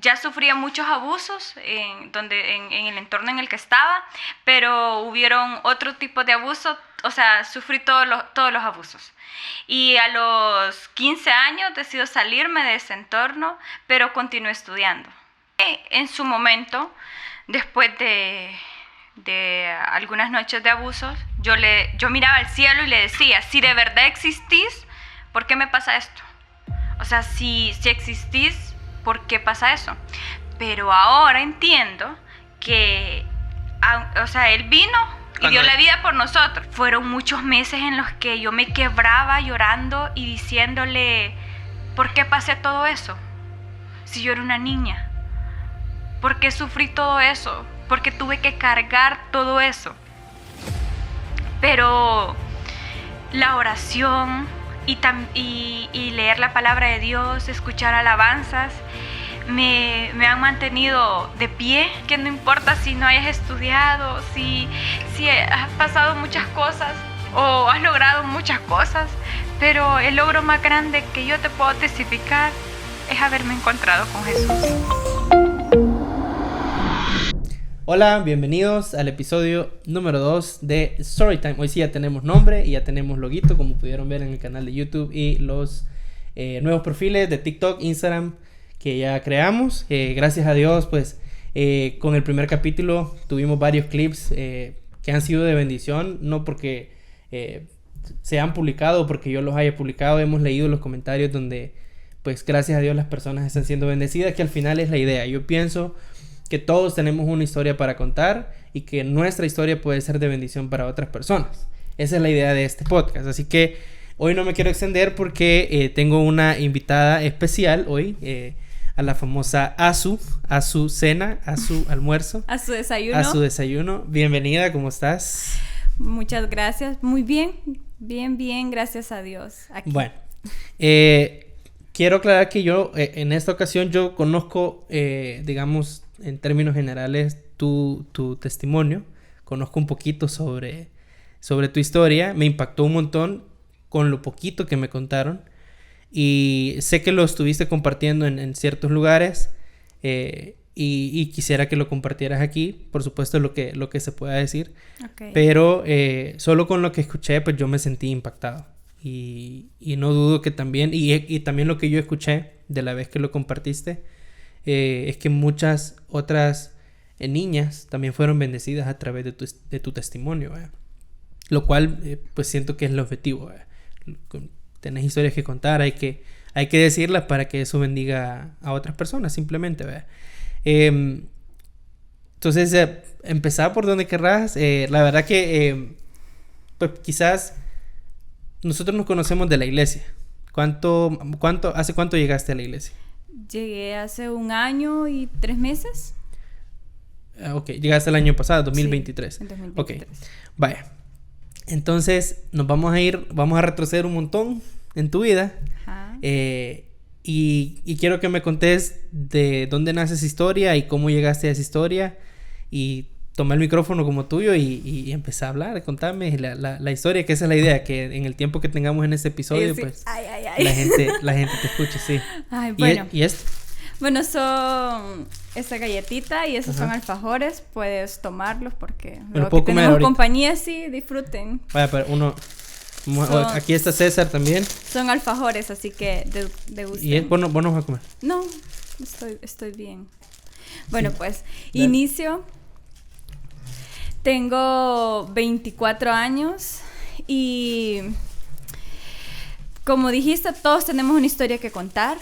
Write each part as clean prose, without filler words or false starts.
Ya sufría muchos abusos en el entorno en el que estaba, pero hubieron otro tipo de abusos, o sea, sufrí todos los abusos. Y a los 15 años decido salirme de ese entorno, pero continué estudiando. En su momento, después de algunas noches de abusos, yo miraba al cielo y le decía, si de verdad existís, ¿por qué me pasa esto? O sea, si existís, ¿por qué pasa eso? Pero ahora entiendo que, o sea, Él vino y dio la vida por nosotros. Fueron muchos meses en los que yo me quebraba llorando y diciéndole, ¿por qué pasé todo eso? Si yo era una niña. ¿Por qué sufrí todo eso? ¿Por qué tuve que cargar todo eso? Pero la oración y leer la palabra de Dios, escuchar alabanzas, me han mantenido de pie, que no importa si no hayas estudiado, si has pasado muchas cosas o has logrado muchas cosas, pero el logro más grande que yo te puedo testificar es haberme encontrado con Jesús. Hola, bienvenidos al episodio número 2 de Storytime. Hoy sí ya tenemos nombre y ya tenemos loguito, como pudieron ver en el canal de YouTube y los nuevos perfiles de TikTok, Instagram que ya creamos. Gracias a Dios, pues con el primer capítulo tuvimos varios clips que han sido de bendición, no porque se han publicado o porque yo los haya publicado. Hemos leído los comentarios donde, pues gracias a Dios, las personas están siendo bendecidas, que al final es la idea. Yo pienso que todos tenemos una historia para contar y que nuestra historia puede ser de bendición para otras personas. Esa es la idea de este podcast. Así que hoy no me quiero extender porque tengo una invitada especial hoy, a la famosa Azu cena, Azu almuerzo. A su desayuno. A su desayuno. Bienvenida, ¿cómo estás? Muchas gracias. Muy bien, bien, gracias a Dios. Aquí. Bueno, quiero aclarar que yo en esta ocasión yo conozco, digamos, en términos generales, tu testimonio. Conozco un poquito sobre tu historia. Me impactó un montón con lo poquito que me contaron. Y sé que lo estuviste compartiendo en ciertos lugares. Y quisiera que lo compartieras aquí. Por supuesto, lo que se pueda decir. Okay. Pero solo con lo que escuché, pues yo me sentí impactado. Y no dudo que también... Y también lo que yo escuché de la vez que lo compartiste... es que muchas otras niñas también fueron bendecidas a través de tu testimonio, lo cual pues siento que es el objetivo. Tenés historias que contar, hay que decirlas para que eso bendiga a otras personas simplemente. Entonces empezar por donde querrás. La verdad que pues quizás nosotros nos conocemos de la iglesia. ¿Hace cuánto llegaste a la iglesia? Llegué hace 1 año y 3 meses. Ok, llegaste el año pasado, 2023. Sí, en 2023. Ok, vaya. Entonces vamos a retroceder un montón en tu vida. Ajá. Y quiero que me contes de dónde nace esa historia y cómo llegaste a esa historia. Y toma el micrófono como tuyo y empecé a hablar. Contame la historia, que esa es la idea, que en el tiempo que tengamos en este episodio, sí. Pues ay. La gente te escuche, sí. Ay, bueno. ¿Y esto? Bueno, son esa galletita y esos Ajá. son alfajores. Puedes tomarlos porque Me lo luego puedo que comer tenemos ahorita. compañía, sí, disfruten. Vaya, pero aquí está César también. Son alfajores, así que degusten. Y vos no vas a comer. No, estoy bien. Bueno, Sí. pues, Dale. inicio. Tengo 24 años y, como dijiste, todos tenemos una historia que contar.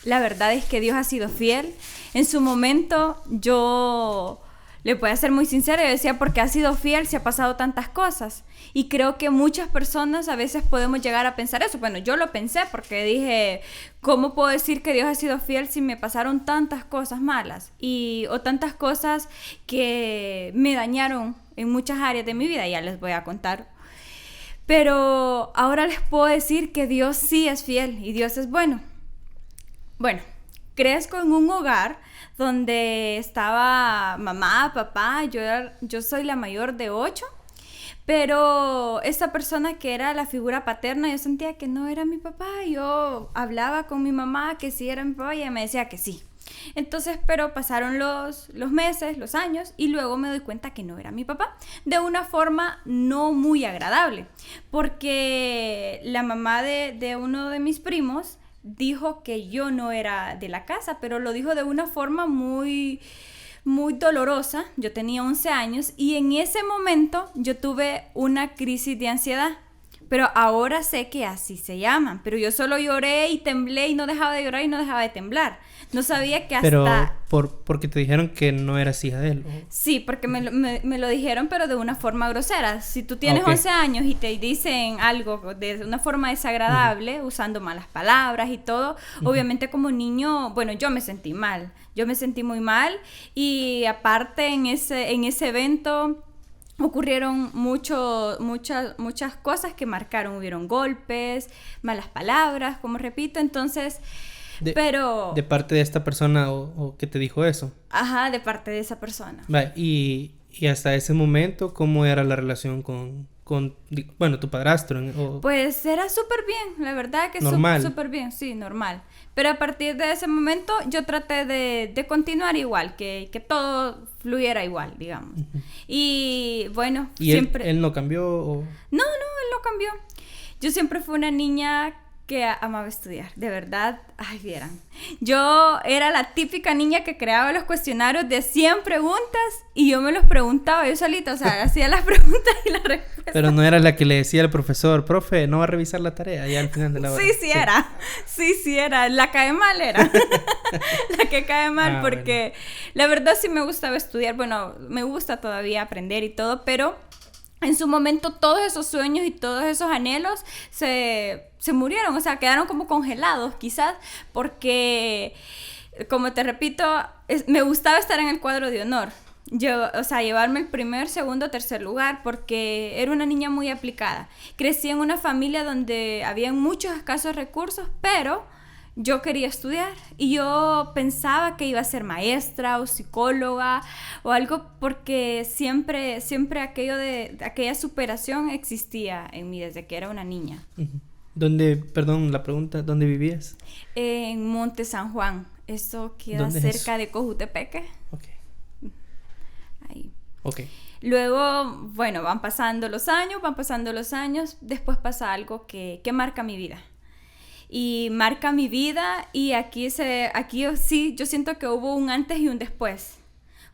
La verdad es que Dios ha sido fiel. En su momento yo le voy a ser muy sincera, yo decía, ¿por qué ha sido fiel si ha pasado tantas cosas? Y creo que muchas personas a veces podemos llegar a pensar eso. Bueno, yo lo pensé porque dije, ¿cómo puedo decir que Dios ha sido fiel si me pasaron tantas cosas malas? O tantas cosas que me dañaron en muchas áreas de mi vida, ya les voy a contar. Pero ahora les puedo decir que Dios sí es fiel y Dios es bueno. Bueno, crezco en un hogar donde estaba mamá, papá, yo soy la mayor de 8, pero esa persona que era la figura paterna, yo sentía que no era mi papá. Yo hablaba con mi mamá que sí era mi papá y ella me decía que sí. Entonces, pero pasaron los meses, los años, y luego me doy cuenta que no era mi papá, de una forma no muy agradable, porque la mamá de uno de mis primos dijo que yo no era de la casa, pero lo dijo de una forma muy, muy dolorosa. Yo tenía 11 años y en ese momento yo tuve una crisis de ansiedad. Pero ahora sé que así se llaman. Pero yo solo lloré y temblé y no dejaba de llorar y no dejaba de temblar. No sabía que hasta... Pero porque te dijeron que no eras hija de él. ¿O? Sí, porque me lo dijeron, pero de una forma grosera. Si tú tienes 11 años y te dicen algo de una forma desagradable, usando malas palabras y todo, obviamente como niño, bueno, yo me sentí mal. Yo me sentí muy mal y aparte en ese evento... ocurrieron muchas cosas que marcaron. Hubieron golpes, malas palabras, como repito, entonces... pero... ¿De parte de esta persona o que te dijo eso? Ajá, de parte de esa persona. Vale, y hasta ese momento, ¿cómo era la relación con bueno, tu padrastro? Pues era súper bien, la verdad que súper bien, sí, normal. Pero a partir de ese momento yo traté de continuar igual, que todo fluyera igual, digamos. Y bueno, ¿Y siempre... él no cambió? ¿O? No, él no cambió. Yo siempre fui una niña que amaba estudiar, de verdad. Ay, vieran. Yo era la típica niña que creaba los cuestionarios de 100 preguntas y yo me los preguntaba yo solita, o sea, hacía las preguntas y las respuestas. Pero no era la que le decía al profesor, profe, no va a revisar la tarea ya al final de la hora. Sí era. La cae mal era. La que cae mal porque la verdad sí me gustaba estudiar. Bueno, me gusta todavía aprender y todo, pero... en su momento todos esos sueños y todos esos anhelos se murieron, o sea, quedaron como congelados quizás, porque, como te repito, me gustaba estar en el cuadro de honor. Yo, o sea, llevarme el primer, segundo, tercer lugar, porque era una niña muy aplicada. Crecí en una familia donde había muchos escasos recursos, pero... yo quería estudiar y yo pensaba que iba a ser maestra o psicóloga o algo porque siempre aquella superación existía en mí desde que era una niña. Perdón, la pregunta, ¿dónde vivías? En Monte San Juan, eso queda cerca de Cojutepeque. Okay. Ahí. Okay. Luego, bueno, van pasando los años, después pasa algo que marca mi vida. Y marca mi vida y aquí sí, yo siento que hubo un antes y un después,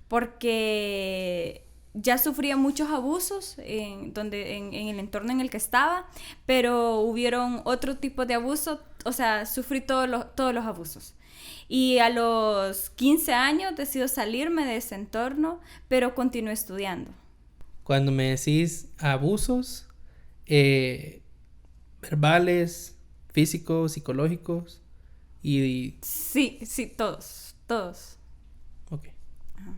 porque ya sufría muchos abusos en el entorno en el que estaba, pero hubieron otro tipo de abuso, o sea, sufrí todos los abusos. Y a los 15 años decido salirme de ese entorno, pero continué estudiando. Cuando me decís abusos, verbales... físicos, psicológicos y... Sí, todos. Okay. Ajá.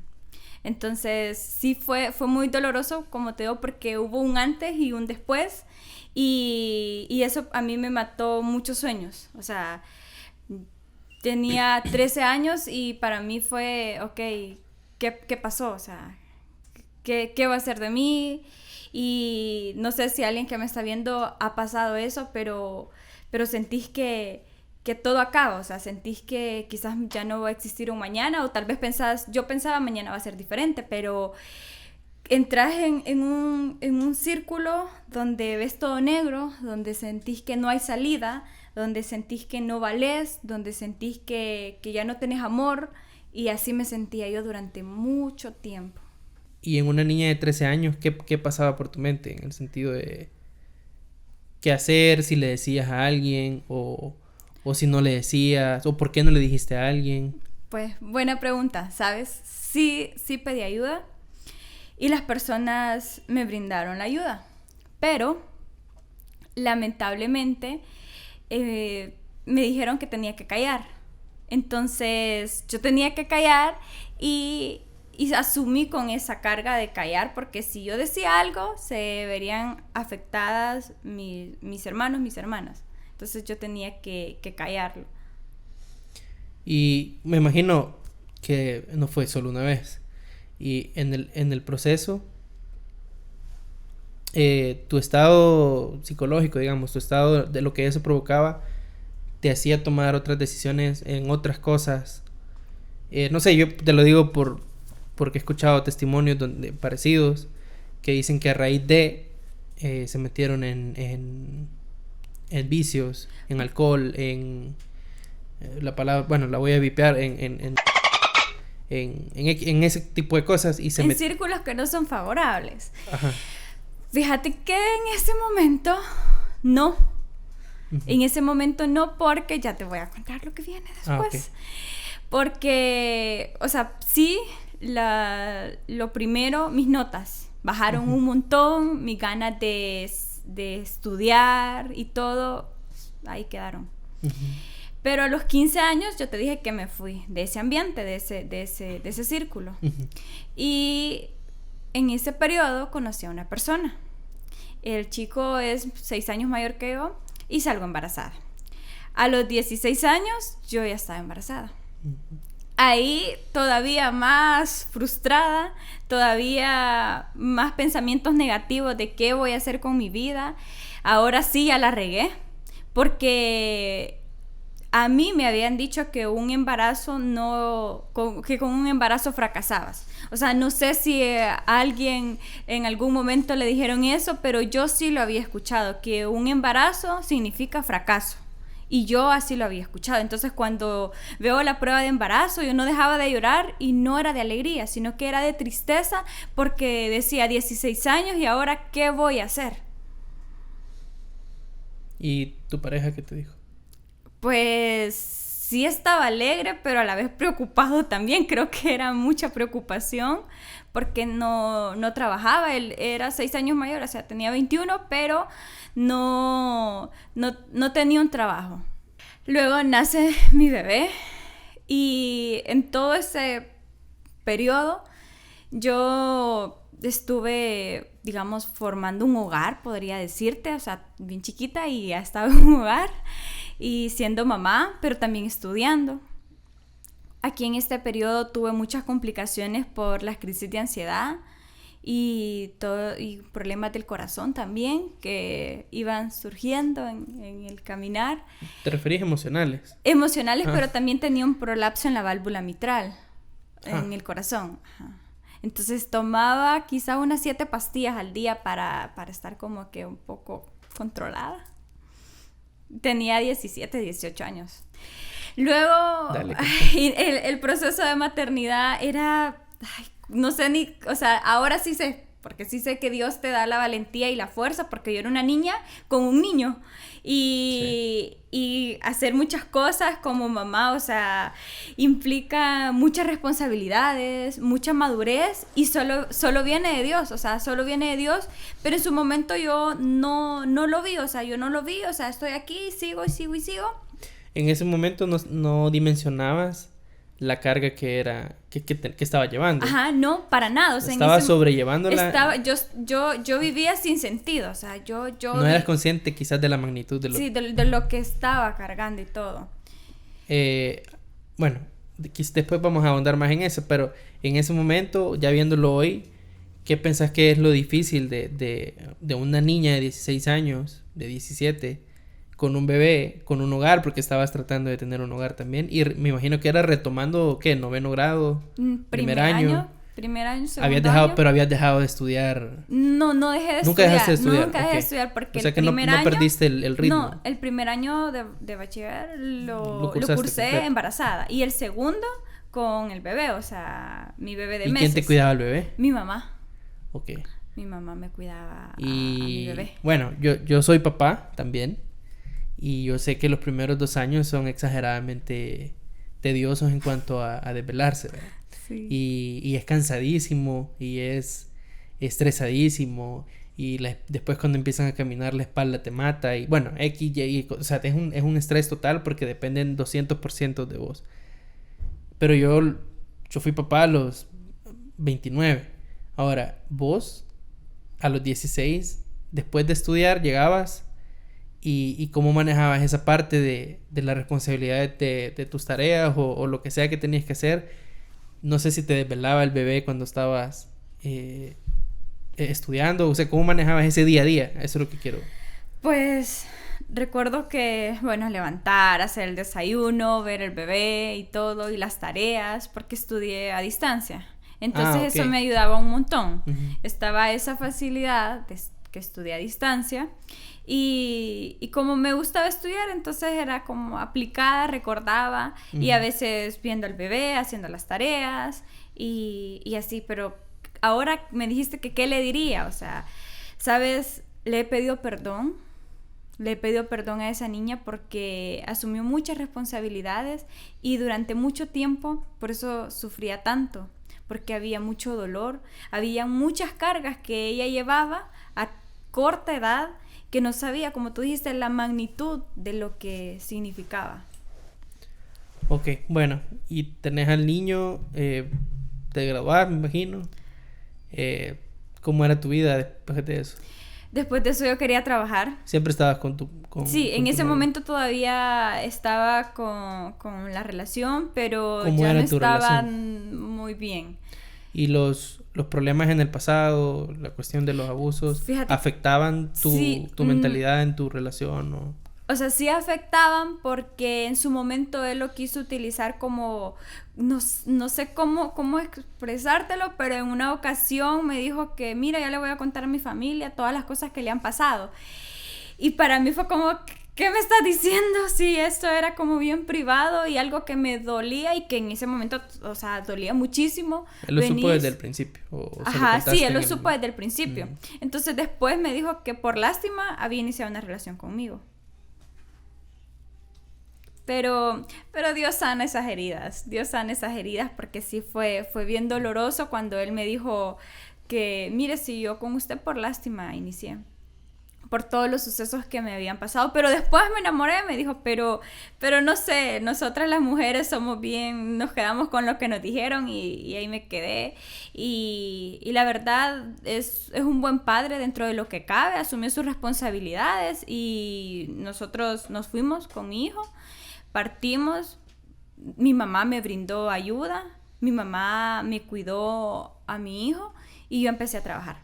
Entonces, sí fue muy doloroso, como te digo, porque hubo un antes y un después y eso a mí me mató muchos sueños. O sea, tenía 13 años y para mí fue, ok, ¿qué pasó? O sea, ¿qué va a ser de mí? Y no sé si alguien que me está viendo ha pasado eso, pero sentís que todo acaba, o sea, sentís que quizás ya no va a existir un mañana, o tal vez yo pensaba mañana va a ser diferente, pero entras en un círculo donde ves todo negro, donde sentís que no hay salida, donde sentís que no valés, donde sentís que ya no tenés amor, y así me sentía yo durante mucho tiempo. Y en una niña de 13 años, ¿qué pasaba por tu mente? En el sentido de... ¿qué hacer? Si le decías a alguien o si no le decías, o por qué no le dijiste a alguien. Pues buena pregunta, ¿sabes? Sí pedí ayuda y las personas me brindaron la ayuda, pero lamentablemente me dijeron que tenía que callar. Entonces yo tenía que callar y asumí con esa carga de callar, porque si yo decía algo, se verían afectadas mis hermanos, mis hermanas. Entonces yo tenía que callarlo. Y me imagino que no fue solo una vez. Y en el proceso, tu estado psicológico, digamos, tu estado de lo que eso provocaba, te hacía tomar otras decisiones en otras cosas No sé, yo te lo digo porque he escuchado testimonios parecidos que dicen que a raíz de se metieron en vicios, en alcohol, en la palabra, bueno, la voy a vipear, en ese tipo de cosas y en círculos que no son favorables. Ajá. Fíjate que en ese momento no. En ese momento no, porque ya te voy a contar lo que viene después. Okay. Porque, o sea, sí, lo primero, mis notas bajaron un montón, mis ganas de estudiar y todo, ahí quedaron. Pero a los 15 años yo te dije que me fui de ese ambiente, de ese círculo. Y en ese periodo conocí a una persona. El chico es 6 años mayor que yo y salgo embarazada. A los 16 años yo ya estaba embarazada. Ahí todavía más frustrada, todavía más pensamientos negativos de qué voy a hacer con mi vida. Ahora sí ya la regué, porque a mí me habían dicho que un embarazo que con un embarazo fracasabas. O sea, no sé si a alguien en algún momento le dijeron eso, pero yo sí lo había escuchado, que un embarazo significa fracaso. Y yo así lo había escuchado. Entonces, cuando veo la prueba de embarazo, yo no dejaba de llorar, y no era de alegría, sino que era de tristeza, porque decía 16 años y ahora ¿qué voy a hacer? ¿Y tu pareja qué te dijo? Pues sí estaba alegre, pero a la vez preocupado también. Creo que era mucha preocupación porque no trabajaba. Él era 6 años mayor, o sea, tenía 21, pero no tenía un trabajo. Luego nace mi bebé y en todo ese periodo yo estuve, digamos, formando un hogar, podría decirte, o sea, bien chiquita y ya estaba en un hogar y siendo mamá, pero también estudiando. Aquí en este periodo tuve muchas complicaciones por las crisis de ansiedad y problemas del corazón también que iban surgiendo en el caminar. ¿Te referís emocionales? Emocionales, pero también tenía un prolapso en la válvula mitral, en el corazón. Ajá. Entonces tomaba quizá unas 7 pastillas al día para estar como que un poco controlada. Tenía 17, 18 años. Luego, el proceso de maternidad era, no sé ni, o sea, ahora sí sé, porque sí sé que Dios te da la valentía y la fuerza, porque yo era una niña con un niño y hacer muchas cosas como mamá, o sea, implica muchas responsabilidades, mucha madurez, y solo viene de Dios, o sea, solo viene de Dios, pero en su momento yo no lo vi, o sea, estoy aquí, sigo. En ese momento no dimensionabas la carga que estaba llevando. Ajá, no, para nada. O sea, estaba sobrellevándola. Yo vivía sin sentido, o sea, yo no eras consciente quizás de la magnitud de lo... Sí, de lo que estaba cargando y todo. Bueno, después vamos a ahondar más en eso, pero en ese momento, ya viéndolo hoy, ¿qué pensás que es lo difícil de una niña de 16 años, de 17, con un bebé, con un hogar, porque estabas tratando de tener un hogar también, y me imagino que era retomando, ¿qué? 9º grado, primer año, segundo año. Pero habías dejado de estudiar. No dejé de ¿Nunca estudiar. dejaste de estudiar? Nunca dejé de estudiar porque o sea que no perdiste el ritmo. No, el primer año de bachiller lo cursé completo. Embarazada, y el segundo con el bebé, o sea, mi bebé de meses. ¿Y quién te cuidaba al bebé? Mi mamá. Ok. Mi mamá me cuidaba a mi bebé. Bueno, yo soy papá también. Y yo sé que los primeros 2 años son exageradamente tediosos en cuanto a desvelarse, ¿verdad? Sí. Y es cansadísimo y es estresadísimo. Y después cuando empiezan a caminar la espalda te mata. Y bueno, o sea, es un estrés total porque dependen 200% de vos. Pero yo fui papá a los 29. Ahora, vos a los 16, después de estudiar, llegabas... ¿Y cómo manejabas esa parte de la responsabilidad de tus tareas o lo que sea que tenías que hacer? No sé si te desvelaba el bebé cuando estabas estudiando. O sea, ¿cómo manejabas ese día a día? Eso es lo que quiero. Pues recuerdo que, bueno, levantar, hacer el desayuno, ver el bebé y todo, y las tareas, porque estudié a distancia. Entonces eso me ayudaba un montón. Estaba esa facilidad de que estudié a distancia. Y como me gustaba estudiar, entonces era como aplicada, recordaba, y a veces viendo al bebé, haciendo las tareas, y así. Pero ahora me dijiste que qué le diría, o sea, ¿sabes? Le he pedido perdón a esa niña porque asumió muchas responsabilidades y durante mucho tiempo, por eso sufría tanto, porque había mucho dolor, había muchas cargas que ella llevaba a corta edad, que no sabía, como tú dijiste, la magnitud de lo que significaba. Ok, bueno, y tenés al niño, te graduás, me imagino. ¿Cómo era tu vida después de eso? Después de eso yo quería trabajar. ¿Siempre estabas con sí, en tu ese novio? momento todavía estaba con la relación, pero ¿Cómo ya era no tu estaban relación? muy bien. ¿Y los problemas en el pasado, la cuestión de los abusos, Fíjate, afectaban sí, tu mentalidad en tu relación? O sea, sí afectaban porque en su momento él lo quiso utilizar como, no sé cómo expresártelo, pero en una ocasión me dijo que, mira, ya le voy a contar a mi familia todas las cosas que le han pasado. Y para mí fue como, ¿qué me estás diciendo? Sí, esto era como bien privado y algo que me dolía y que en ese momento, o sea, dolía muchísimo. ¿Él lo supo desde el principio? Ajá, sí, él lo supo desde el principio. Entonces después me dijo que por lástima había iniciado una relación conmigo. Pero Dios sana esas heridas porque sí fue bien doloroso cuando él me dijo que, mire, si yo con usted por lástima inicié, por todos los sucesos que me habían pasado, pero después me enamoré, me dijo, pero no sé, nosotras las mujeres somos bien, nos quedamos con lo que nos dijeron y ahí me quedé, y la verdad es un buen padre dentro de lo que cabe, asumió sus responsabilidades y nosotros nos fuimos con mi hijo. Partimos, mi mamá me brindó ayuda, mi mamá me cuidó a mi hijo y yo empecé a trabajar.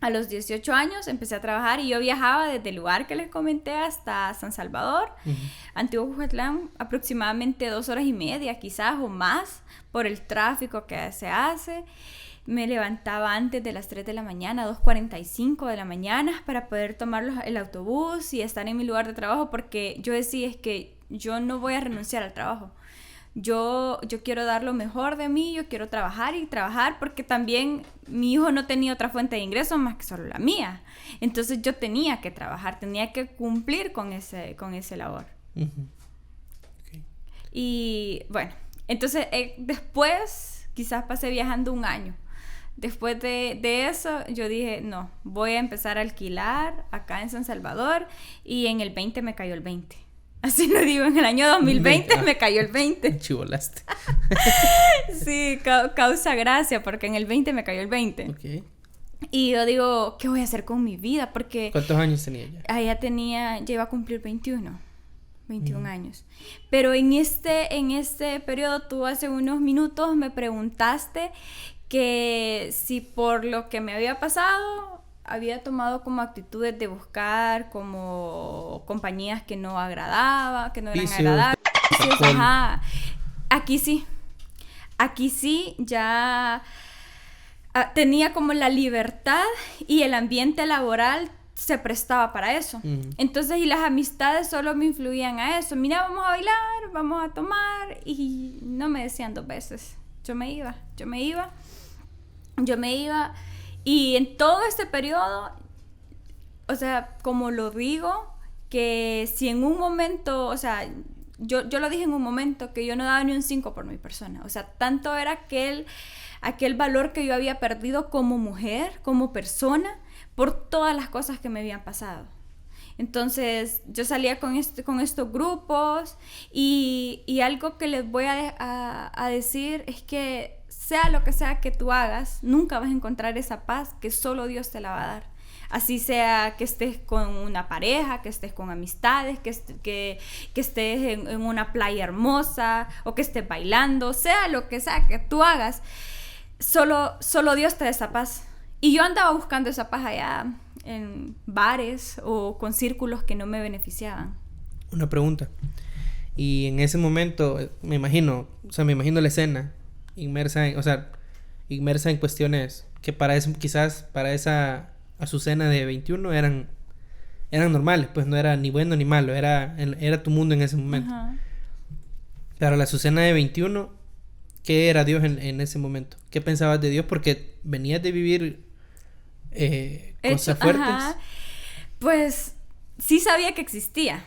A los 18 años empecé a trabajar y yo viajaba desde el lugar que les comenté hasta San Salvador, Antiguo Jujetlán, aproximadamente 2 horas y media quizás o más por el tráfico que se hace. Me levantaba antes de las 3 de la mañana, 2:45 de la mañana, para poder tomar el autobús y estar en mi lugar de trabajo, porque yo decía, es que yo no voy a renunciar al trabajo. Yo quiero dar lo mejor de mí, yo quiero trabajar y trabajar, porque también mi hijo no tenía otra fuente de ingresos más que solo la mía. Entonces yo tenía que trabajar, tenía que cumplir con ese labor. Okay. Y bueno, entonces después quizás pasé viajando 1 año. Después de eso yo dije, no, voy a empezar a alquilar acá en San Salvador, y en el 20 me cayó el 20. Así lo digo, en el año 2020 me cayó el 20. Chivolaste. Sí, causa gracia porque en el 20 me cayó el 20. Okay. Y yo digo, ¿qué voy a hacer con mi vida? Porque ¿Cuántos años tenía ya? ya iba a cumplir 21 años. Pero en este periodo, tú hace unos minutos me preguntaste que si por lo que me había pasado había tomado como actitudes de buscar como compañías que no eran agradables. Ajá. Aquí sí ya tenía como la libertad y el ambiente laboral se prestaba para eso. Entonces, y las amistades solo me influían a eso. Mira, vamos a bailar, vamos a tomar, y no me decían 2 veces. Yo me iba. Y en todo este periodo, o sea, como lo digo, que si en un momento, o sea, yo lo dije en un momento, que yo no daba ni un 5 por mi persona. O sea, tanto era aquel valor que yo había perdido como mujer, como persona, por todas las cosas que me habían pasado. Entonces, yo salía con estos grupos y algo que les voy a decir es que sea lo que sea que tú hagas, nunca vas a encontrar esa paz que solo Dios te la va a dar. Así sea que estés con una pareja, que estés con amistades, que estés en una playa hermosa o que estés bailando, sea lo que sea que tú hagas, solo Dios te da esa paz. Y yo andaba buscando esa paz allá en bares o con círculos que no me beneficiaban. Una pregunta. Y en ese momento, me imagino la escena inmersa en cuestiones que para eso, quizás para esa Azucena de 21 eran normales, pues no era ni bueno ni malo, era tu mundo en ese momento. Ajá. Pero la Azucena de 21, ¿qué era Dios en ese momento? ¿Qué pensabas de Dios? Porque venías de vivir cosas fuertes. Ajá. Pues sí sabía que existía.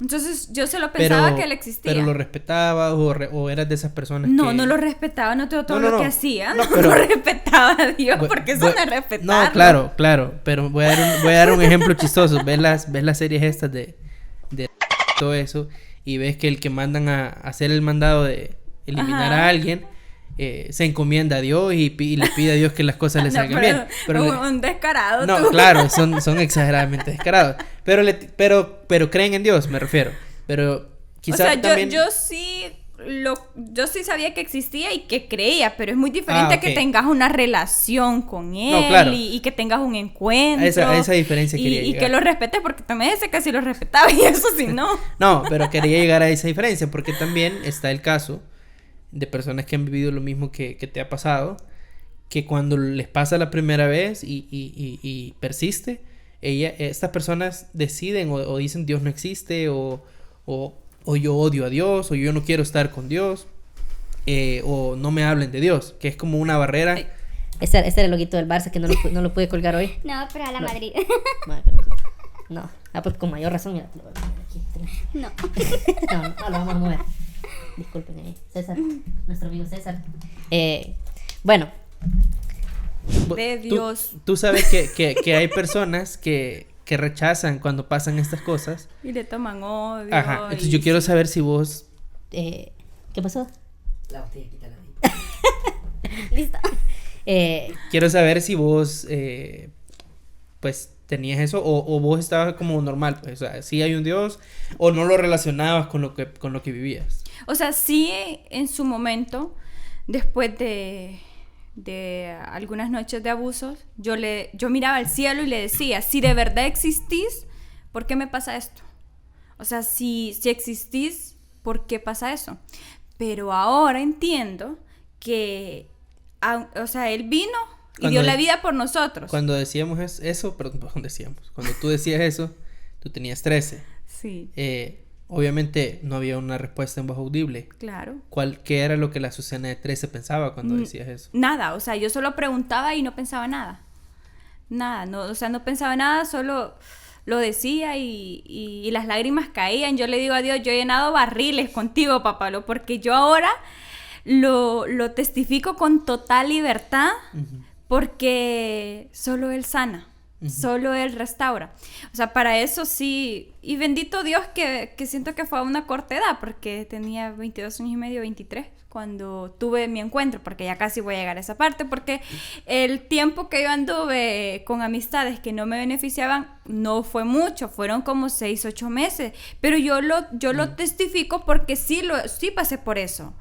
Entonces yo solo pensaba que él existía. ¿Pero lo respetabas o eras de esas personas no, que...? No lo respetaba, no todo lo que hacía. No, pero... no respetaba a Dios, porque eso no es respetarlo. No, claro, pero voy a dar un ejemplo chistoso. Ves las series estas de todo eso y ves que el que mandan a hacer el mandado de eliminar a alguien se encomienda a Dios y le pide a Dios que las cosas le salgan bien. Pero un descarado. No, claro, son exageradamente descarados. Pero creen en Dios, me refiero. Pero quizás, o sea, también... yo sí sabía que existía y que creía, pero es muy diferente que tengas una relación con él, no, claro, y que tengas un encuentro. Esa diferencia quería llegar. Y que lo respetes, porque también ese casi lo respetaba y eso sí no. No, pero quería llegar a esa diferencia porque también está el caso de personas que han vivido lo mismo que te ha pasado, que cuando les pasa la primera vez y persiste, estas personas deciden o dicen Dios no existe o yo odio a Dios o yo no quiero estar con Dios o no me hablen de Dios, que es como una barrera. Este era el loguito del Barça que no lo pude colgar hoy. No, pero a la Madrid. No, pues con mayor razón, mira, lo voy a poner aquí. No. No, lo vamos a mover. Disculpen ahí, César, nuestro amigo César. Bueno. De Dios. Tú sabes que hay personas que rechazan cuando pasan estas cosas. Y le toman odio. Ajá, entonces yo quiero saber si vos... ¿Qué pasó? La botella, quítala. Listo. Quiero saber si vos, pues, tenías eso o vos estabas como normal, pues, o sea, sí hay un Dios o no lo relacionabas con lo que vivías. O sea, sí, en su momento, después de algunas noches de abusos, yo miraba al cielo y le decía, si de verdad existís, ¿por qué me pasa esto? O sea, si existís, ¿por qué pasa eso? Pero ahora entiendo que, o sea, Él vino y dio la vida por nosotros. Cuando decíamos eso, perdón, cuando tú decías eso, tú tenías 13. Sí. Obviamente no había una respuesta en voz audible. Claro. ¿Qué era lo que la Azucena de 13 pensaba cuando decías eso? Nada, o sea, yo solo preguntaba y no pensaba nada. Nada, no, o sea, no pensaba nada, solo lo decía y las lágrimas caían. Yo le digo a Dios, yo he llenado barriles contigo, papá, porque yo ahora lo testifico con total libertad, porque solo Él sana. Solo Él restaura. O sea, para eso sí. Y bendito Dios que siento que fue a una corta edad, porque tenía 22 años y medio, 23, cuando tuve mi encuentro, porque ya casi voy a llegar a esa parte, porque el tiempo que yo anduve con amistades que no me beneficiaban no fue mucho, fueron como 6, 8 meses. Pero yo lo testifico porque sí pasé por eso.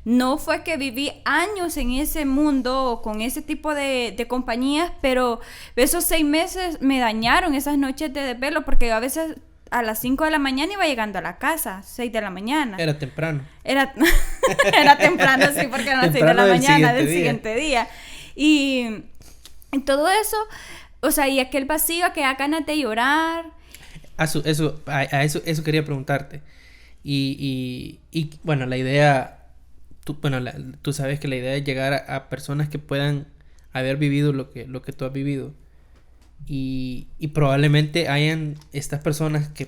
No fue que viví años en ese mundo o con ese tipo de compañías, pero esos 6 meses me dañaron, esas noches de desvelo, porque yo a veces a las 5 de la mañana iba llegando a la casa, 6 de la mañana. Era temprano. Era temprano, sí, porque eran las 6 de la mañana del siguiente día. Y todo eso, o sea, y aquel vacío, aquella ganas de llorar. Eso quería preguntarte. Y bueno, la idea... Tú sabes que la idea es llegar a personas que puedan haber vivido lo que tú has vivido. Y probablemente hayan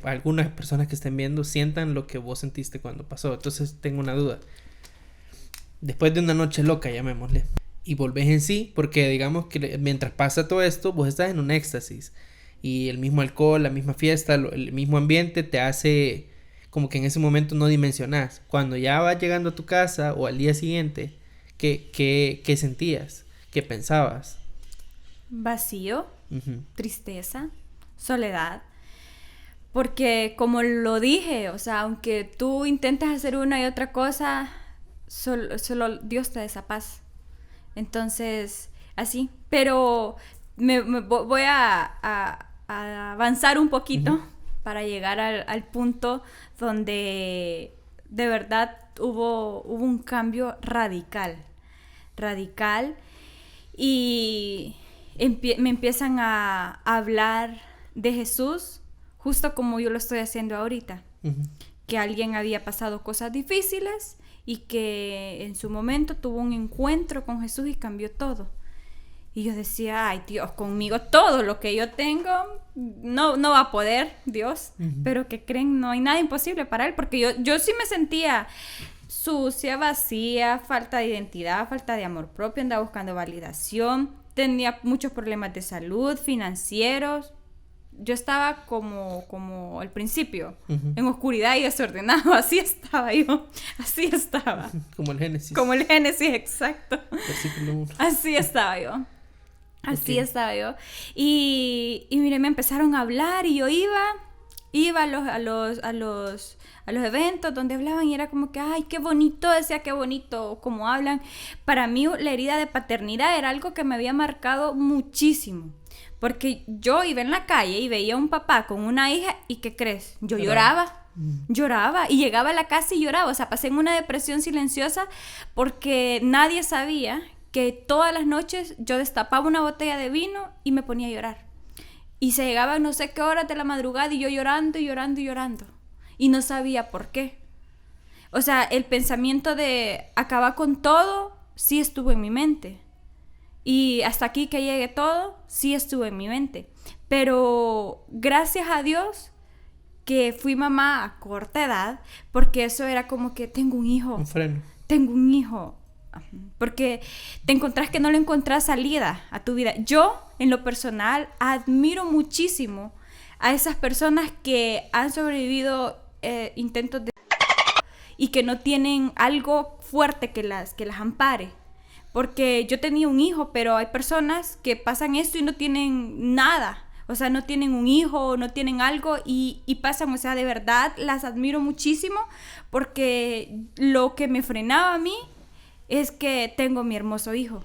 algunas personas que estén viendo sientan lo que vos sentiste cuando pasó. Entonces tengo una duda. Después de una noche loca, llamémosle, y volvés en sí, porque digamos que mientras pasa todo esto, vos estás en un éxtasis. Y el mismo alcohol, la misma fiesta, el mismo ambiente te hace... como que en ese momento no dimensionás. Cuando ya vas llegando a tu casa o al día siguiente, ¿qué sentías? ¿Qué pensabas? Vacío, tristeza, soledad. Porque como lo dije, o sea, aunque tú intentes hacer una y otra cosa, solo Dios te da esa paz. Entonces, así. Pero voy a avanzar un poquito para llegar al punto donde de verdad hubo un cambio radical y me empiezan a hablar de Jesús justo como yo lo estoy haciendo ahorita. Que alguien había pasado cosas difíciles y que en su momento tuvo un encuentro con Jesús y cambió todo. Y yo decía, ay Dios, conmigo todo lo que yo tengo no va a poder, Dios. Pero que creen, no hay nada imposible para Él, porque yo sí me sentía sucia, vacía, falta de identidad, falta de amor propio, andaba buscando validación, tenía muchos problemas de salud, financieros. Yo estaba como al principio, en oscuridad y desordenado, así estaba yo, así estaba. Como el Génesis. Como el Génesis, exacto. Versículo 1. Así estaba yo. Así estaba yo. Y mire, me empezaron a hablar y yo iba a los eventos donde hablaban y era como que, ay, qué bonito, decía, qué bonito como hablan. Para mí la herida de paternidad era algo que me había marcado muchísimo. Porque yo iba en la calle y veía a un papá con una hija y ¿qué crees? Yo lloraba y llegaba a la casa y lloraba. O sea, pasé en una depresión silenciosa porque nadie sabía que todas las noches yo destapaba una botella de vino y me ponía a llorar. Y se llegaba a no sé qué horas de la madrugada y yo llorando y llorando y llorando. Y no sabía por qué. O sea, el pensamiento de acabar con todo sí estuvo en mi mente. Y hasta aquí que llegue todo, sí estuvo en mi mente. Pero gracias a Dios que fui mamá a corta edad, porque eso era como que tengo un hijo. Un freno. Tengo un hijo. Porque te encontrás que no le encontrás salida a tu vida. Yo, en lo personal, admiro muchísimo a esas personas que han sobrevivido intentos de... y que no tienen algo fuerte que las ampare. Porque yo tenía un hijo, pero hay personas que pasan esto y no tienen nada. O sea, no tienen un hijo, no tienen algo y pasan, o sea, de verdad las admiro muchísimo porque lo que me frenaba a mí es que tengo mi hermoso hijo.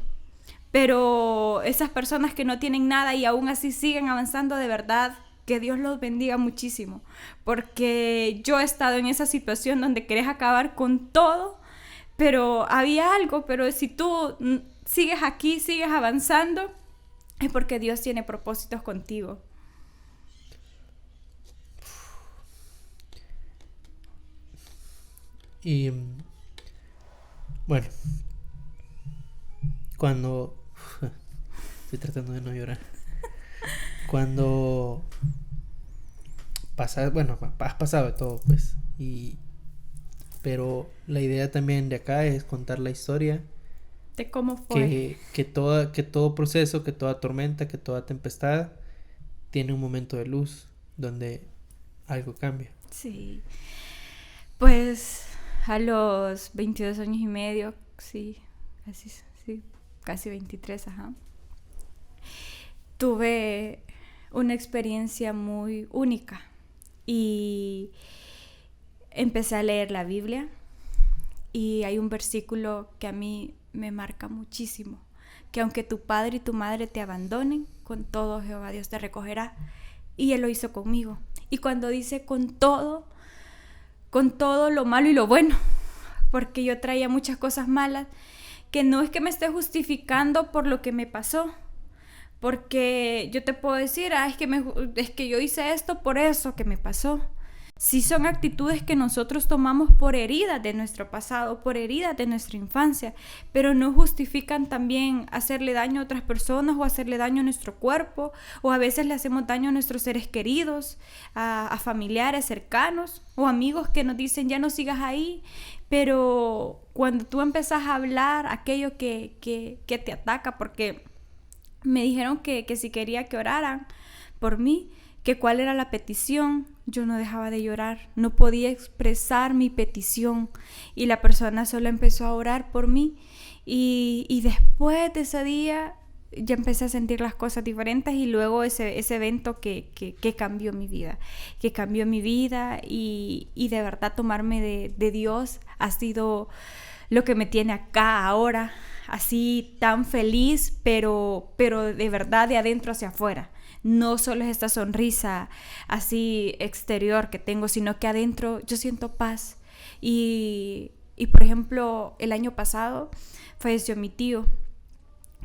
Pero esas personas que no tienen nada y aún así siguen avanzando, de verdad, que Dios los bendiga muchísimo. Porque yo he estado en esa situación donde querés acabar con todo, pero había algo, pero si tú sigues aquí, sigues avanzando, es porque Dios tiene propósitos contigo. Y bueno, cuando estoy tratando de no llorar. Cuando pasa, bueno, has pasado de todo, pues, pero la idea también de acá es contar la historia De cómo fue. que todo proceso, que toda tormenta, que toda tempestad tiene un momento de luz donde algo cambia. Sí. Pues a los 22 años y medio, sí, casi 23, ajá. Tuve una experiencia muy única y empecé a leer la Biblia y hay un versículo que a mí me marca muchísimo, que aunque tu padre y tu madre te abandonen, con todo Jehová Dios te recogerá, y Él lo hizo conmigo. Y cuando dice con todo lo malo y lo bueno, porque yo traía muchas cosas malas, que no es que me esté justificando por lo que me pasó, porque yo te puedo decir, es que yo hice esto por eso que me pasó. Sí son actitudes que nosotros tomamos por heridas de nuestro pasado, por heridas de nuestra infancia, pero no justifican también hacerle daño a otras personas o hacerle daño a nuestro cuerpo, o a veces le hacemos daño a nuestros seres queridos, a familiares cercanos o amigos que nos dicen ya no sigas ahí, pero cuando tú empezás a hablar aquello que te ataca, porque me dijeron que si quería que oraran por mí, que cuál era la petición, yo no dejaba de llorar, no podía expresar mi petición y la persona solo empezó a orar por mí y después de ese día ya empecé a sentir las cosas diferentes y luego ese evento que cambió mi vida, y de verdad tomarme de Dios ha sido lo que me tiene acá ahora, así tan feliz, pero de verdad de adentro hacia afuera. No solo es esta sonrisa así exterior que tengo, sino que adentro yo siento paz. Y por ejemplo, el año pasado falleció mi tío.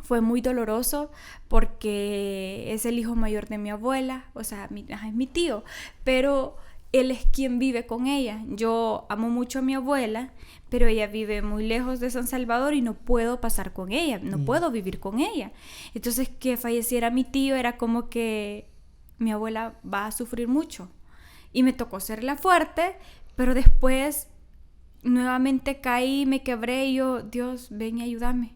Fue muy doloroso porque es el hijo mayor de mi abuela, o sea, es mi tío, pero él es quien vive con ella. Yo amo mucho a mi abuela, pero ella vive muy lejos de San Salvador y no puedo pasar con ella, no puedo vivir con ella. Entonces, que falleciera mi tío era como que mi abuela va a sufrir mucho. Y me tocó serla fuerte, pero después nuevamente caí, me quebré y yo, Dios, ven y ayúdame.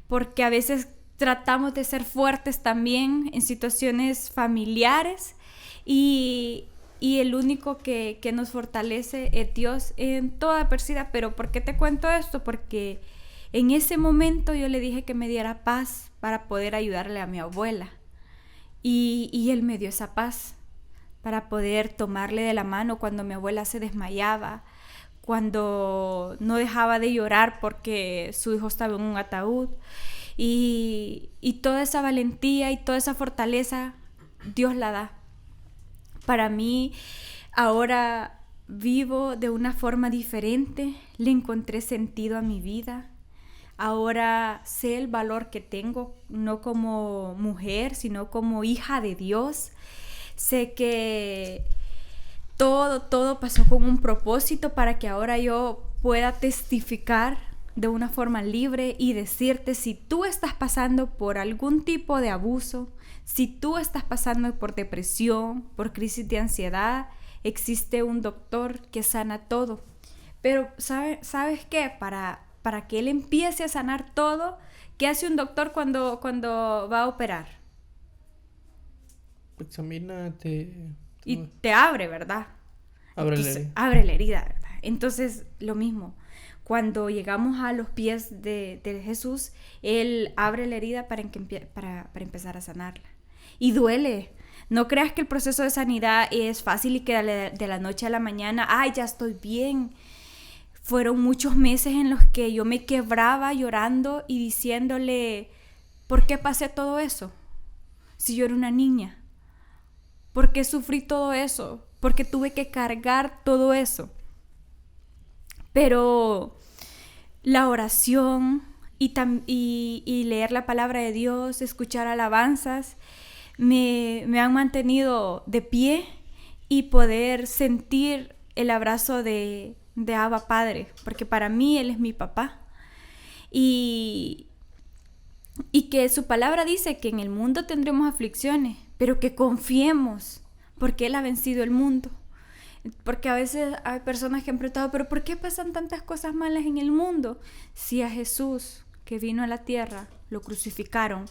Porque a veces tratamos de ser fuertes también en situaciones familiares y el único que nos fortalece es Dios en toda adversidad. Pero ¿por qué te cuento esto? Porque en ese momento yo le dije que me diera paz para poder ayudarle a mi abuela y Él me dio esa paz para poder tomarle de la mano cuando mi abuela se desmayaba, cuando no dejaba de llorar porque su hijo estaba en un ataúd. Y toda esa valentía y toda esa fortaleza Dios la da. Para mí ahora vivo de una forma diferente, le encontré sentido a mi vida. Ahora sé el valor que tengo, no como mujer, sino como hija de Dios. Sé que todo pasó con un propósito para que ahora yo pueda testificar de una forma libre y decirte, si tú estás pasando por algún tipo de abuso, si tú estás pasando por depresión, por crisis de ansiedad, existe un doctor que sana todo. Pero ¿sabes qué? Para que él empiece a sanar todo, ¿qué hace un doctor cuando va a operar? Examínate. Y te abre, ¿verdad? Abre la herida, ¿verdad? Entonces, lo mismo. Cuando llegamos a los pies de Jesús, Él abre la herida para empezar a sanarla. Y duele. No creas que el proceso de sanidad es fácil y que de la noche a la mañana, ¡ay, ya estoy bien! Fueron muchos meses en los que yo me quebraba llorando y diciéndole, ¿por qué pasé todo eso? Si yo era una niña. ¿Por qué sufrí todo eso? ¿Por qué tuve que cargar todo eso? Pero la oración y leer la palabra de Dios, escuchar alabanzas, me han mantenido de pie y poder sentir el abrazo de Abba Padre, porque para mí Él es mi papá. Y que su palabra dice que en el mundo tendremos aflicciones, pero que confiemos, porque Él ha vencido el mundo. Porque a veces hay personas que han preguntado, ¿pero por qué pasan tantas cosas malas en el mundo? Si a Jesús, que vino a la tierra, lo crucificaron,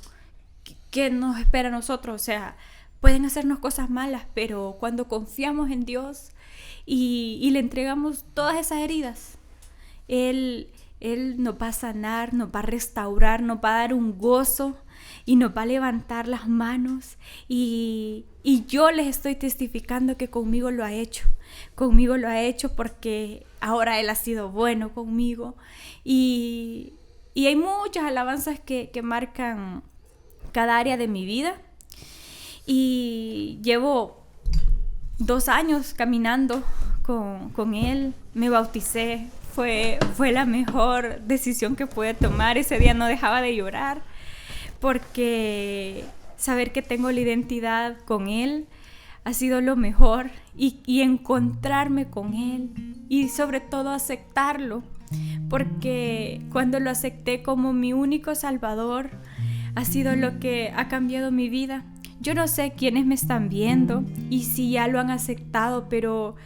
¿qué nos espera a nosotros? O sea, pueden hacernos cosas malas, pero cuando confiamos en Dios y le entregamos todas esas heridas, Él nos va a sanar, nos va a restaurar, nos va a dar un gozo y nos va a levantar las manos. Y yo les estoy testificando que conmigo lo ha hecho. Conmigo lo ha hecho porque ahora Él ha sido bueno conmigo. Y hay muchas alabanzas que marcan cada área de mi vida. Y llevo 2 años caminando con Él. Me bauticé. Fue la mejor decisión que pude tomar. Ese día no dejaba de llorar porque saber que tengo la identidad con Él ha sido lo mejor y encontrarme con Él y sobre todo aceptarlo, porque cuando lo acepté como mi único Salvador ha sido lo que ha cambiado mi vida. Yo no sé quiénes me están viendo y si ya lo han aceptado, pero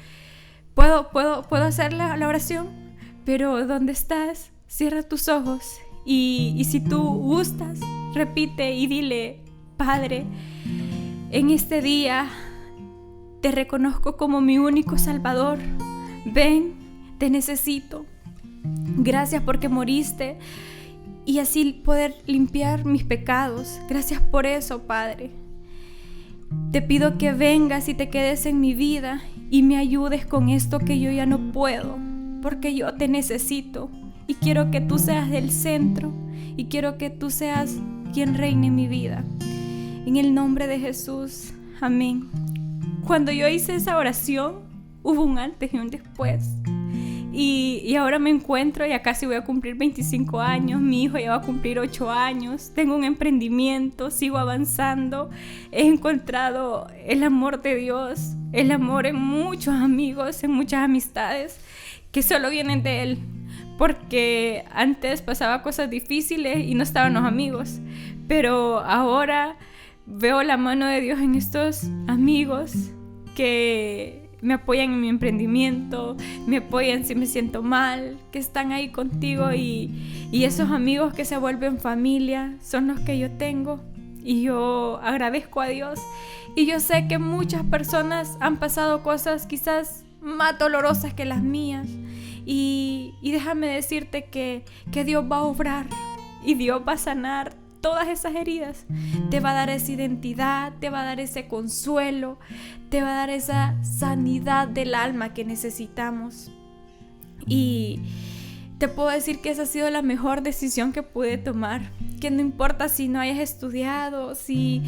puedo hacer la oración. Pero ¿dónde estás? Cierra tus ojos y si tú gustas, repite y dile: Padre, en este día te reconozco como mi único Salvador. Ven, te necesito. Gracias porque moriste y así poder limpiar mis pecados. Gracias por eso, Padre. Te pido que vengas y te quedes en mi vida y me ayudes con esto que yo ya no puedo, porque yo te necesito y quiero que tú seas el centro y quiero que tú seas quien reine en mi vida. En el nombre de Jesús, amén. Cuando yo hice esa oración, hubo un antes y un después. Y ahora me encuentro, ya casi voy a cumplir 25 años, mi hijo ya va a cumplir 8 años, tengo un emprendimiento, sigo avanzando, he encontrado el amor de Dios, el amor en muchos amigos, en muchas amistades que solo vienen de Él, porque antes pasaba cosas difíciles y no estaban los amigos, pero ahora veo la mano de Dios en estos amigos que me apoyan en mi emprendimiento, me apoyan si me siento mal, que están ahí contigo y esos amigos que se vuelven familia son los que yo tengo y yo agradezco a Dios y yo sé que muchas personas han pasado cosas quizás más dolorosas que las mías y déjame decirte que Dios va a obrar y Dios va a sanar todas esas heridas, te va a dar esa identidad, te va a dar ese consuelo, te va a dar esa sanidad del alma que necesitamos. Y te puedo decir que esa ha sido la mejor decisión que pude tomar, que no importa si no hayas estudiado, si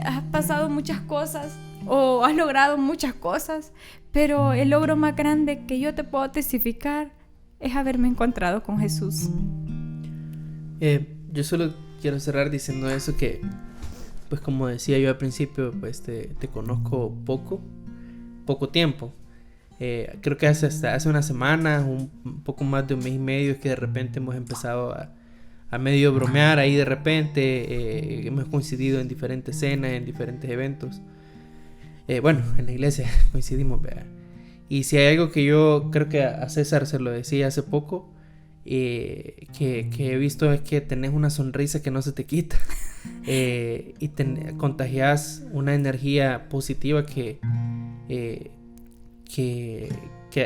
has pasado muchas cosas o has logrado muchas cosas, pero el logro más grande que yo te puedo testificar es haberme encontrado con Jesús. Yo solo quiero cerrar diciendo eso, que pues como decía yo al principio, pues te conozco poco tiempo. Creo que hace una semana, un poco más de un mes y medio, es que de repente hemos empezado a medio bromear ahí de repente. Hemos coincidido en diferentes cenas, en diferentes eventos. Bueno, en la iglesia coincidimos, ¿verdad? Y si hay algo que yo creo que a César se lo decía hace poco, que he visto, es que tenés una sonrisa que no se te quita, y contagias una energía positiva que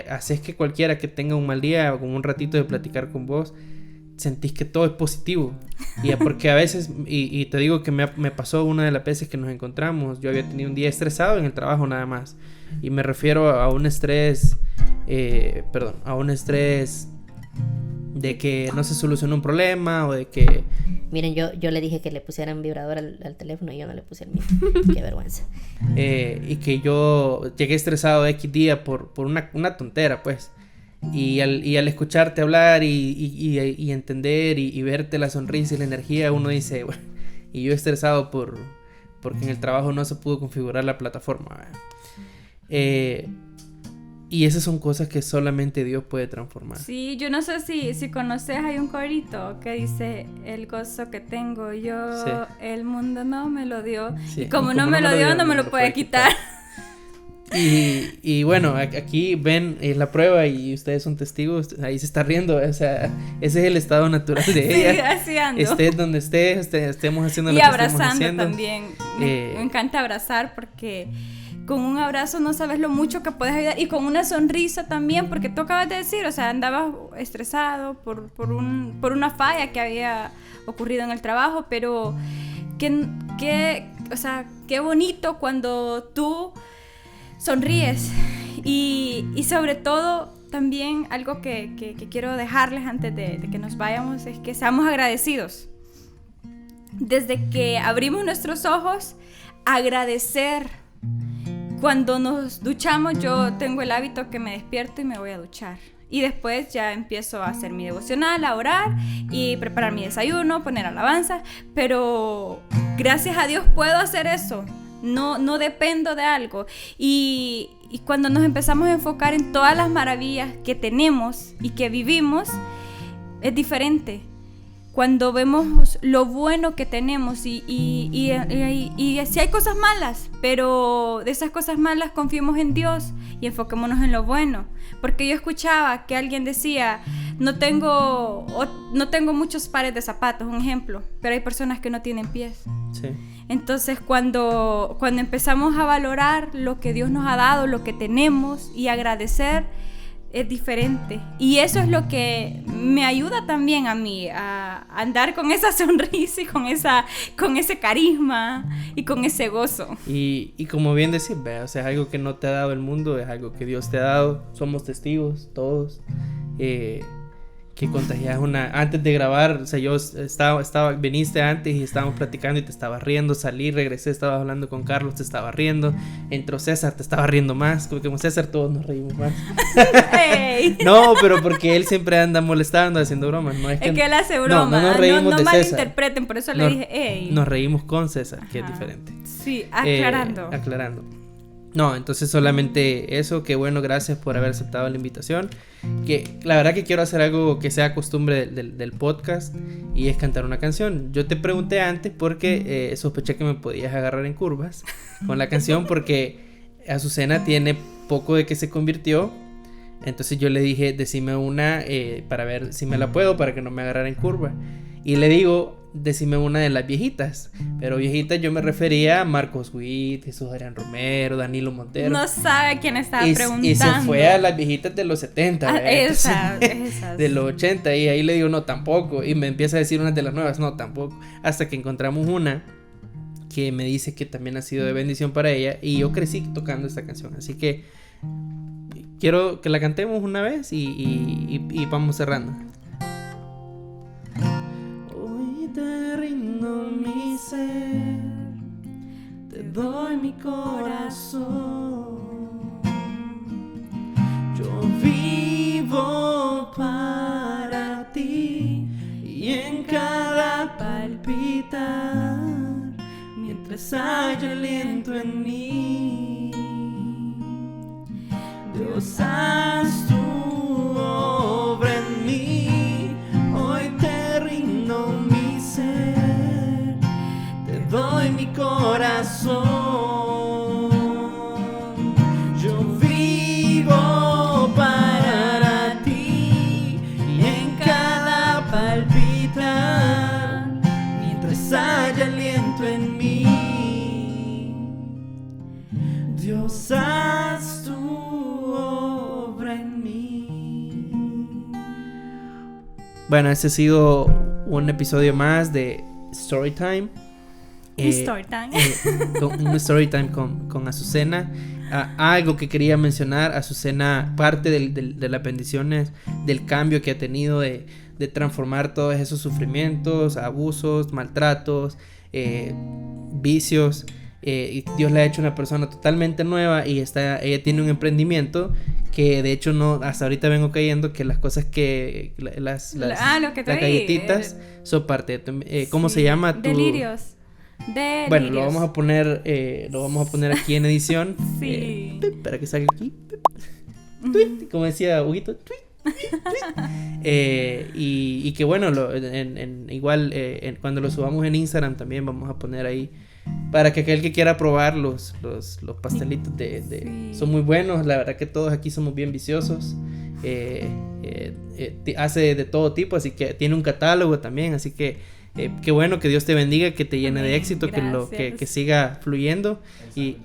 haces que cualquiera que tenga un mal día o un ratito de platicar con vos, sentís que todo es positivo. Y porque a veces, y te digo que me pasó una de las veces que nos encontramos, yo había tenido un día estresado en el trabajo nada más, y me refiero a un estrés, de que no se solucionó un problema o de que... Miren, yo le dije que le pusieran vibrador al teléfono y yo no le puse el mío. Qué vergüenza. Y que yo llegué estresado X día por una tontera, pues. Y al escucharte hablar y entender y verte la sonrisa y la energía, uno dice, bueno, y yo estresado porque en el trabajo no se pudo configurar la plataforma. Y esas son cosas que solamente Dios puede transformar. Sí, yo no sé si conoces, hay un corito que dice: el gozo que tengo yo, sí, el mundo no me lo dio, sí, y como no me lo dio, no me lo puede quitar. Y bueno, aquí ven la prueba y ustedes son testigos. Ahí se está riendo, o sea, ese es el estado natural de ella. Así ando. Estés donde estés, estemos haciendo lo que estemos haciendo. Y abrazando también. Me encanta abrazar porque con un abrazo no sabes lo mucho que puedes ayudar, y con una sonrisa también, porque tú acabas de decir, o sea, andabas estresado por una falla que había ocurrido en el trabajo, pero o sea, qué bonito cuando tú sonríes. Y sobre todo también algo que quiero dejarles antes de que nos vayamos es que seamos agradecidos. Desde que abrimos nuestros ojos, agradecer. Cuando nos duchamos, yo tengo el hábito que me despierto y me voy a duchar. Y después ya empiezo a hacer mi devocional, a orar y preparar mi desayuno, poner alabanza. Pero gracias a Dios puedo hacer eso. No dependo de algo. Y cuando nos empezamos a enfocar en todas las maravillas que tenemos y que vivimos, es diferente. Cuando vemos lo bueno que tenemos y si hay cosas malas, pero de esas cosas malas confiemos en Dios y enfoquémonos en lo bueno. Porque yo escuchaba que alguien decía: no tengo muchos pares de zapatos, un ejemplo, pero hay personas que no tienen pies. Sí. Entonces cuando empezamos a valorar lo que Dios nos ha dado, lo que tenemos, y agradecer, es diferente. Y eso es lo que me ayuda también a mí a andar con esa sonrisa y con ese carisma y con ese gozo. Y como bien decís, o sea, es algo que no te ha dado el mundo, es algo que Dios te ha dado. Somos testigos todos, que contagias antes de grabar, o sea, yo viniste antes y estábamos platicando y te estabas riendo, salí, regresé, estabas hablando con Carlos, te estaba riendo, entró César, te estaba riendo más, como César todos nos reímos más. Ey. No, pero porque él siempre anda molestando, haciendo bromas, no es que él hace broma. no nos reímos no de César. malinterpreten, por eso le dije, ey. Nos reímos con César, que es Ajá. diferente. Sí, aclarando. Aclarando. No, entonces solamente eso, que bueno, gracias por haber aceptado la invitación. Que la verdad que quiero hacer algo que sea costumbre del podcast, y es cantar una canción. Yo te pregunté antes porque sospeché que me podías agarrar en curvas con la canción, porque Azucena tiene poco de que se convirtió. Entonces yo le dije, decime una para ver si me la puedo, para que no me agarrara en curva. Y le digo, decime una de las viejitas. Pero viejitas yo me refería a Marcos Witt, Jesús Adrián Romero, Danilo Montero. No sabe a quién estaba preguntando. Y se fue a las viejitas de los 70. Esas. De los 80. Y ahí le digo, no, tampoco. Y me empieza a decir unas de las nuevas, no, tampoco. Hasta que encontramos una que me dice que también ha sido de bendición para ella. Y yo crecí tocando esta canción. Así que quiero que la cantemos una vez y vamos cerrando. Hoy te rindo mi ser, te doy mi corazón. Yo vivo para ti y en cada palpitar, mientras haya aliento en mí, Dios, haz tu obra en mí. Hoy te rindo mi ser, te doy mi corazón. Yo vivo para ti y en cada palpitar, mientras haya aliento en mí, Dios, haz tu obra en mí. Bueno, ese ha sido un episodio más de Storytime. Un Storytime. Un Storytime con Azucena. Algo que quería mencionar, Azucena, parte de las bendiciones, del cambio que ha tenido de transformar todos esos sufrimientos, abusos, maltratos, vicios. Y Dios le ha hecho una persona totalmente nueva, y ella tiene un emprendimiento que de hecho no, hasta ahorita vengo cayendo que las cosas que las galletitas son parte de ¿cómo se llama? Delirios. Bueno, lo vamos a poner aquí en edición. Sí. Para que salga aquí. Como decía Huguito. Y que bueno, cuando lo subamos en Instagram también vamos a poner ahí, para que aquel que quiera probar los pastelitos Sí. son muy buenos. La verdad que todos aquí somos bien viciosos. Hace de todo tipo, así que tiene un catálogo también, así que qué bueno, que Dios te bendiga, que te llene de éxito, que siga fluyendo. Y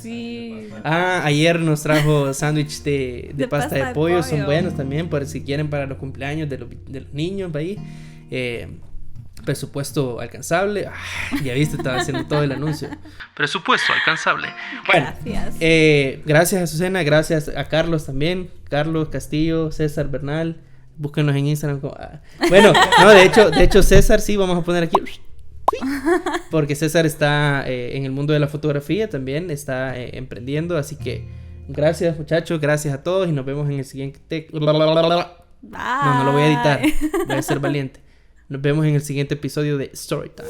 Sí. Ayer nos trajo sándwich de pasta de pollo. Son buenos también, por si quieren, para los cumpleaños de los niños ahí. Presupuesto alcanzable. Ya viste, estaba haciendo todo el anuncio. Presupuesto alcanzable. Bueno, Gracias. Gracias a Azucena, gracias a Carlos también. Carlos Castillo, César Bernal. Búsquenos en Instagram. Bueno, no, de hecho César sí, vamos a poner aquí. Porque César está en el mundo de la fotografía también, está emprendiendo. Así que gracias, muchachos, gracias a todos y nos vemos en el siguiente. No lo voy a editar, voy a ser valiente. Nos vemos en el siguiente episodio de Storytime.